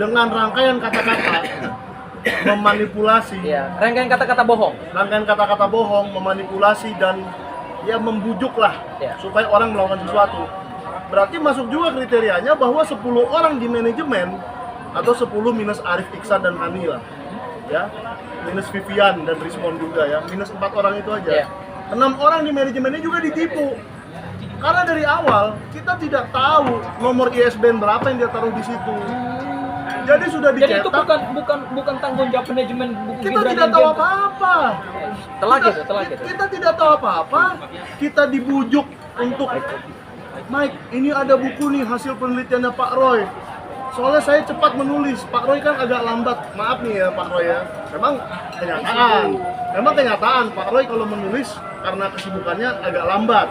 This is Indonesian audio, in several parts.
dengan rangkaian kata-kata memanipulasi. Iya, rangkaian kata-kata bohong. Rangkaian kata-kata bohong, memanipulasi dan ya membujuk lah Iya. supaya orang melakukan sesuatu. Berarti masuk juga kriterianya bahwa 10 orang di manajemen atau 10 minus Arif, Iksan dan Hani lah. Ya. Minus Vivian dan Rizmon juga ya. Minus 4 orang itu aja. Iya. 6 orang di manajemennya juga ditipu. Karena dari awal kita tidak tahu nomor ISBN berapa yang dia taruh di situ. Jadi sudah Jadi itu dicetak. bukan tanggung jawab manajemen buku Kita Gibran tidak yang tahu dia- apa-apa. Telah Kita- gitu, telah gitu. Kita tidak tahu apa-apa. Kita dibujuk untuk Mike, ini ada buku nih hasil penelitiannya Pak Roy. Soalnya saya cepat menulis. Pak Roy kan agak lambat. Maaf nih ya Pak Roy ya. Memang kenyataan Pak Roy kalau menulis karena kesibukannya agak lambat.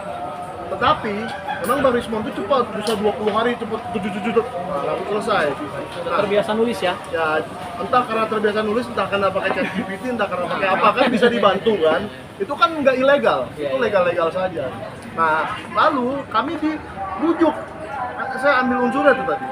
Tetapi memang Bang Rizmon itu cepat, bisa 20 hari cepat, lalu selesai. Nah, terbiasa nulis ya. ya entah karena terbiasa nulis, entah karena pakai ChatGPT, entah karena pakai apa, kan bisa dibantu kan. Itu kan nggak ilegal, itu legal-legal saja. Nah, lalu kami dibujuk. Saya ambil unsurnya itu tadi.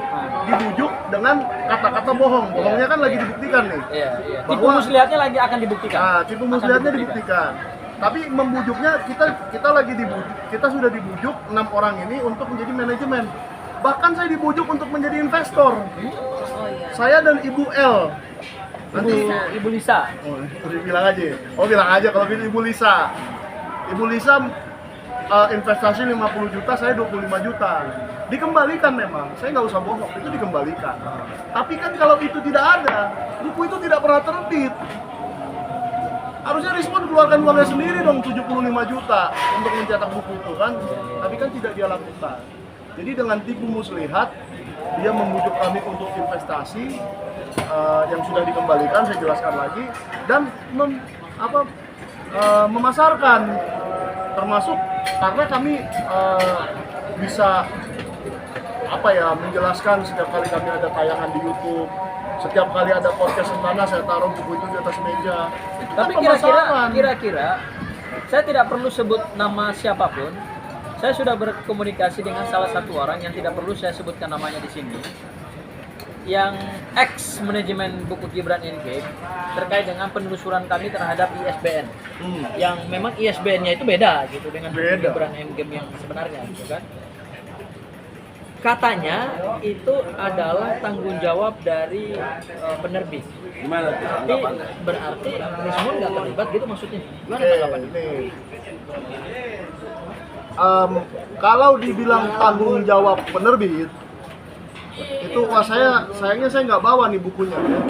Dibujuk dengan kata-kata bohong. Bohongnya kan lagi dibuktikan nih. Iya, iya. Tipu Bahwa- muslihatnya lagi akan dibuktikan. Nah, tipu muslihatnya Akan dibuktikan. Tapi membujuknya kita lagi dibujuk, kita sudah dibujuk 6 orang ini untuk menjadi manajemen. Bahkan saya dibujuk untuk menjadi investor. Saya dan Ibu L. Ibu Lisa. Oh, bilang aja. Oh, bilang aja kalau pilih Ibu Lisa. Ibu Lisa investasi 50 juta, saya 25 juta. Dikembalikan memang. Saya nggak usah bohong, itu dikembalikan. Tapi kan kalau itu tidak ada, buku itu tidak pernah terbit. Harusnya Rizmon keluarkan uangnya sendiri dong 75 juta untuk mencetak buku itu kan. Tapi kan tidak dia lakukan. Jadi dengan tipu muslihat dia membujuk kami untuk investasi yang sudah dikembalikan, saya jelaskan lagi, dan memasarkan, termasuk karena kami bisa menjelaskan setiap kali kami ada tayangan di YouTube, setiap kali ada podcast Sentana saya taruh buku itu di atas meja. Itu Tapi kan pemasaran. kira-kira saya tidak perlu sebut nama siapapun. Saya sudah berkomunikasi dengan salah satu orang yang tidak perlu saya sebutkan namanya di sini, yang ex manajemen buku Gibran Endgame terkait dengan penelusuran kami terhadap ISBN. Yang memang ISBN-nya itu beda gitu dengan buku Beda. Gibran Endgame yang sebenarnya gitu kan. Katanya itu adalah tanggung jawab dari penerbit. Gimana tuh? Tapi berarti Rizmon nggak terlibat gitu maksudnya? Gimana Oke, tanggapannya? nih. Kalau dibilang tanggung jawab penerbit, itu sayangnya saya nggak bawa nih bukunya ya.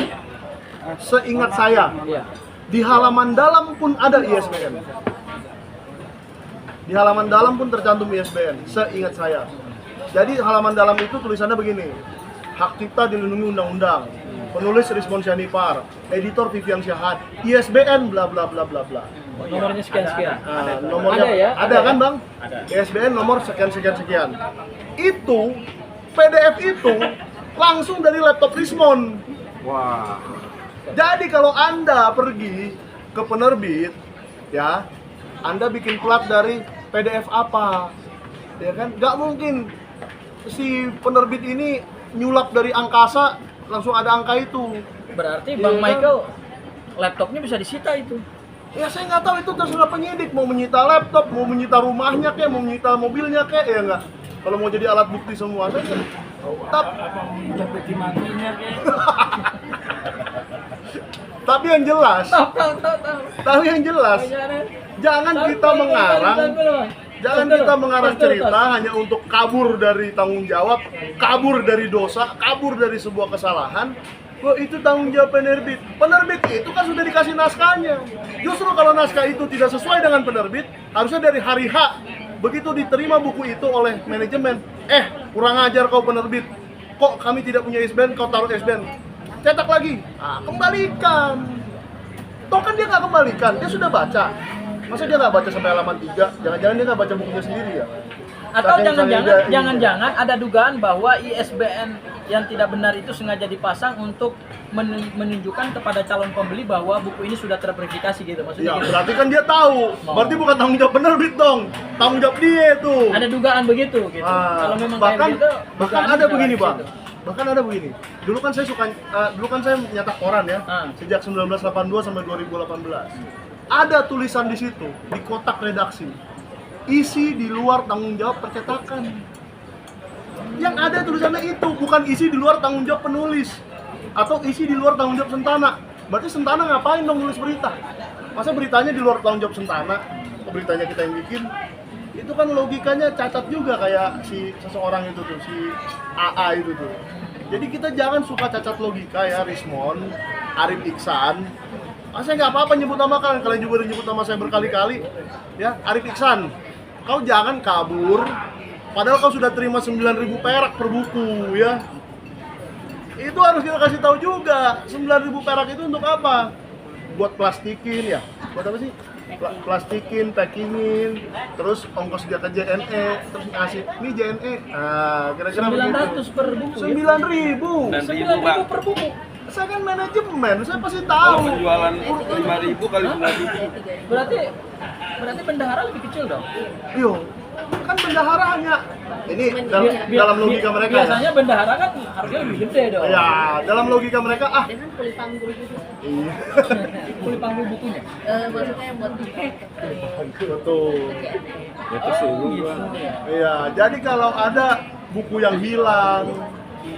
Seingat saya, Iya. di halaman dalam pun ada ISBN. Di halaman dalam pun tercantum ISBN, seingat saya. Jadi halaman dalam itu tulisannya begini: hak cipta dilindungi undang-undang. Penulis Rizmon Syanipar, editor Vivian Syahad, ISBN bla bla bla bla bla. Nomornya sekian-sekian. Nah, nomornya Ada ya? ada kan Bang? Ada. ISBN nomor sekian sekian sekian. Itu PDF itu langsung dari laptop Rizmon. Wah. Jadi kalau Anda pergi ke penerbit, ya, Anda bikin plat dari PDF apa, ya kan? Nggak mungkin si penerbit ini nyulap dari angkasa langsung ada angka itu. Berarti Iya Bang kan? Michael laptopnya bisa disita itu. Ya saya nggak tahu itu terserah penyidik mau menyita laptop, mau menyita rumahnya kayak, mau menyita mobilnya kayak, ya nggak. Kalau mau jadi alat bukti semua saja. Tapi yang jelas, Tahu. yang jelas, jangan kita mengarang, cerita hanya untuk kabur dari tanggung jawab, kabur dari dosa, kabur dari sebuah kesalahan. Wah, itu tanggung jawab penerbit. Penerbit itu kan sudah dikasih naskahnya. Justru kalau naskah itu tidak sesuai dengan penerbit, harusnya dari hari H begitu diterima buku itu oleh manajemen, kurang ajar kau penerbit. Kok kami tidak punya ISBN, kau taruh ISBN. Cetak lagi. Kembalikan. Toh kan dia nggak kembalikan, dia sudah baca. Masa dia nggak baca sampai halaman 3? Jangan-jangan dia nggak baca bukunya sendiri ya? Atau Saking jangan-jangan ada dugaan bahwa ISBN yang tidak benar itu sengaja dipasang untuk menunjukkan kepada calon pembeli bahwa buku ini sudah terverifikasi gitu maksudnya. Ya, gitu. berarti kan dia tahu. Berarti bukan tanggung jawab penerbit dong. Tanggung jawab dia tuh. Ada dugaan begitu gitu. Kalau memang kayak bahkan begitu, bahkan dugaannya ada sudah begini, di Bang. situ. Bahkan ada begini. Dulu kan saya nyetak koran ya. Sejak 1982 sampai 2018. Ada tulisan di situ di kotak redaksi. Isi di luar tanggung jawab percetakan. Yang ada tulisannya itu, bukan isi di luar tanggung jawab penulis atau isi di luar tanggung jawab Sentana. Berarti Sentana ngapain dong nulis berita? Masa beritanya di luar tanggung jawab Sentana? Atau beritanya kita yang bikin? Itu kan logikanya cacat juga kayak si seseorang itu tuh, si AA itu tuh. Jadi kita jangan suka cacat logika ya, Rismon, Arif Iksan. Saya nggak apa-apa nyebut nama kalian juga udah nyebut nama saya berkali-kali. Ya, Arif Iksan, kau jangan kabur. Padahal kau sudah terima 9.000 perak per buku ya. Itu harus kita kasih tahu juga. 9.000 perak itu untuk apa? Buat plastikin ya. Buat apa sih? Plastikin, packingin, terus ongkos dia ke JNE, terus ngasih ini JNE. Nah, kira-kira 900 per buku. 9.000. 9.000 per buku. Saya kan manajemen, saya pasti Kalau tahu. penjualan 5.000 kali 9.000. Berarti bendahara lebih kecil dong. Yo, kan bendahara hanya ini dalam logika mereka ya. Biasanya bendahara kan harganya lebih gede dong. Ya, dalam logika mereka Dengan kulit panggul gitu. Iya. Kulit panggul bukunya. Maksudnya yang buat Betul. Itu sih Gitu. Iya, jadi kalau ada buku yang hilang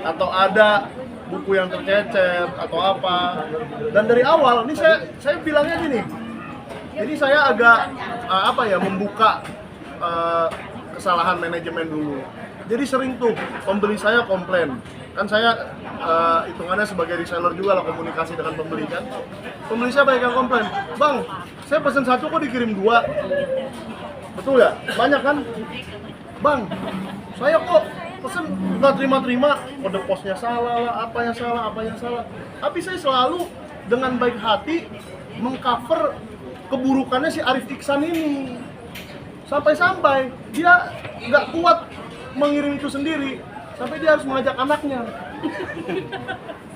atau ada buku yang tercecer atau apa, dan dari awal ini saya bilangnya gini. Jadi saya agak membuka kesalahan manajemen dulu. Jadi sering tuh pembeli saya komplain. Kan saya hitungannya sebagai reseller juga lah, komunikasi dengan pembeli kan. Pembeli saya banyak yang komplain, "Bang, saya pesan satu kok dikirim 2." Betul ya? Banyak kan? "Bang, saya kok pesen nggak terima-terima, kode posnya salah lah, apanya salah." Tapi saya selalu dengan baik hati mengcover keburukannya si Arif Iksan ini. Sampai-sampai dia nggak kuat mengirim itu sendiri, sampai dia harus mengajak anaknya.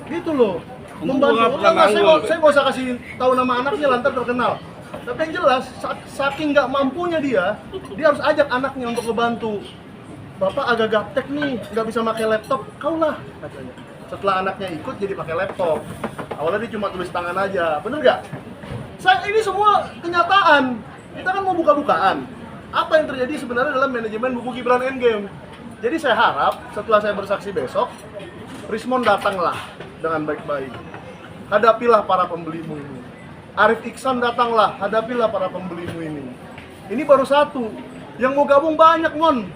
Gitu loh. Membantu. Saya nggak usah kasih tahu nama anaknya lantar terkenal. Tapi yang jelas, saking nggak mampunya dia harus ajak anaknya untuk membantu. "Bapak agak gaptek nih, nggak bisa pakai laptop, kau lah," katanya. Setelah anaknya ikut jadi pakai laptop. Awalnya dia cuma tulis tangan aja, bener nggak? Ini semua kenyataan. Kita kan mau buka-bukaan. Apa yang terjadi sebenarnya dalam manajemen buku Gibran Endgame. Jadi saya harap setelah saya bersaksi besok, Rismon datanglah dengan baik-baik. Hadapilah para pembelimu ini. Arif Iksan datanglah, hadapilah para pembelimu ini. Ini baru satu. Yang mau gabung banyak, Mon.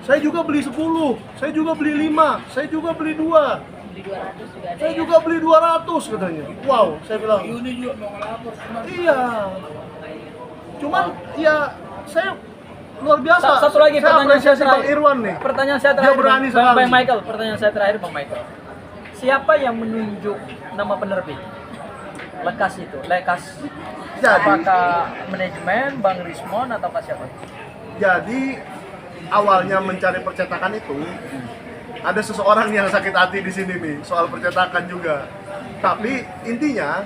Saya juga beli 10, saya juga beli 5, saya juga beli 2. di 200 juga ada. Saya Ya? juga beli 200 katanya. Wow, saya bilang. Iya. Cuman ya saya luar biasa. Satu lagi saya pertanyaan apresiasi saya Bang terakhir. Irwan nih. Pertanyaan saya Dia terakhir. berani Bang sekali. Michael, pertanyaan saya terakhir Bang Michael. Siapa yang menunjuk nama penerbit? Lekas itu, lekas. Jadi, Apakah manajemen, Bang Rismon atau siapa? jadi awalnya mencari percetakan itu ada seseorang yang sakit hati di sini nih soal percetakan juga. Tapi intinya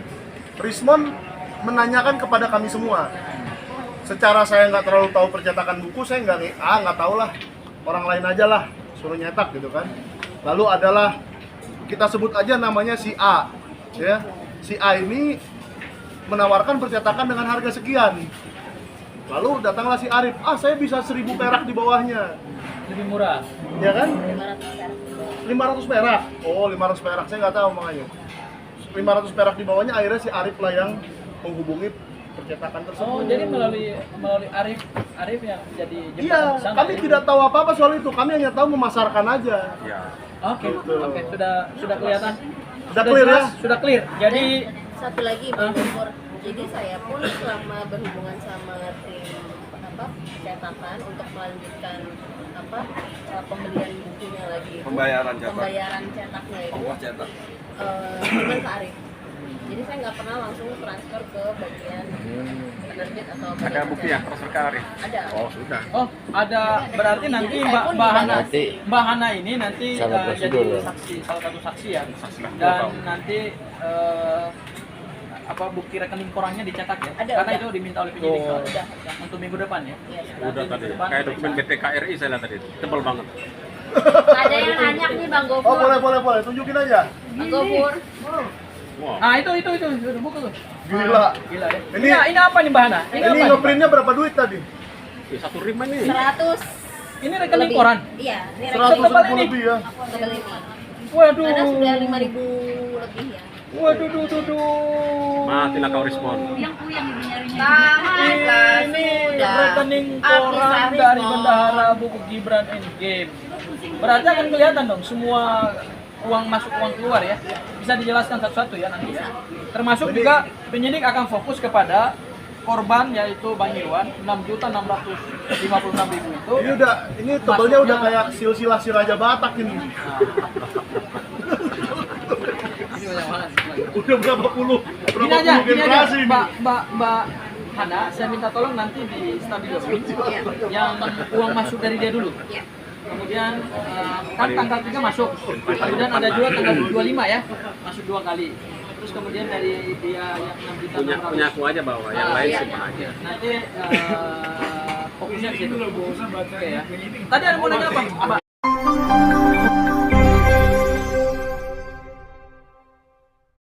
Rismon menanyakan kepada kami semua. Secara saya nggak terlalu tahu percetakan buku, saya nggak tahu lah, orang lain aja lah suruh nyetak gitu kan. Lalu adalah kita sebut aja namanya si A, ya. Si A ini menawarkan percetakan dengan harga sekian. Lalu datanglah si Arif, saya bisa 1.000 perak di bawahnya. Lebih murah. Ya kan? 500 perak. 500 perak. Oh, 500 perak. Saya nggak tahu makanya. 500 perak di bawahnya, akhirnya si Arif lah yang menghubungi percetakan tersebut. Oh, jadi melalui Arif yang jadi jembatan Iya, ke sana, kami ya? tidak tahu apa-apa soal itu. Kami hanya tahu memasarkan aja. Ya. Oke, Gitu. oke, sudah kelihatan. Sudah clear ya? jelas, Sudah clear. Jadi Satu lagi Bang Umur. Jadi saya pun selama berhubungan sama tim cetakan untuk melanjutkan pembelian bukunya lagi itu, Pembayaran cetak. pembayaran cetaknya itu Ongkos cetak. dengan Pak Arif. Jadi saya nggak pernah langsung transfer ke bagian penerbit atau Ada bagian bukti ya, transfer ke Arif? Ada. Oh sudah. Oh, ada berarti nanti Jadi saya Mbak pun Mbak Hana, Nanti Mbak Hana ini nanti sangat jadi prosedur ya. saksi, salah satu saksi ya. Saksi. Dan Tahu. nanti apa bukti rekening korannya dicetak ya? Ada, Karena udah. itu diminta oleh penyidik. Oh. Udah. Untuk minggu depan ya. Iya. Udah tadi, Minggu depan kayak diperiksa. dokumen BPKRI saya lihat tadi, tebal banget. Ada yang nanya nih Bang Oh Gofur. boleh, tunjukin aja. Bang Gofur. Wah, Nah itu buka tuh. Gila. Gila ya. Ini- Ini apa nih Mbak Hana? Ini, Ini apa? nih? ngeprintnya berapa duit tadi? ya, 1 rim ini. 100 Ini rekening lebih. koran. Iya, ini 100 Tebal ribu ini. lebih ya. tebel ini. Waduh. Karena sudah 5.000 lebih ya. Waduh, duh. Matilah kau respon. Ini rekening koran dari Bendahara Buku Gibran Endgame. Berarti akan kelihatan dong semua uang masuk uang keluar ya. Bisa dijelaskan satu-satu ya nanti ya. Termasuk juga penyidik akan fokus kepada korban yaitu Bang Irwan 6.656.000 itu. Ini tebelnya udah kayak silsilah si Raja Batak ini. Ini banyak banget. Udah berapa puluh Gini aja, generasi ini. Mbak Hana, saya minta tolong nanti di stabiloin yang uang masuk dari dia dulu. Iya. Kemudian kan tanggal 3 masuk. Kemudian ada juga tanggal 25 ya, masuk 2 kali. Terus kemudian dari dia yang 6 juta Punya aku aja bawa, yang lain simpan aja. Nanti fokusnya ke situ. Oke ya. Tadi ada mau nanya apa? Mbak?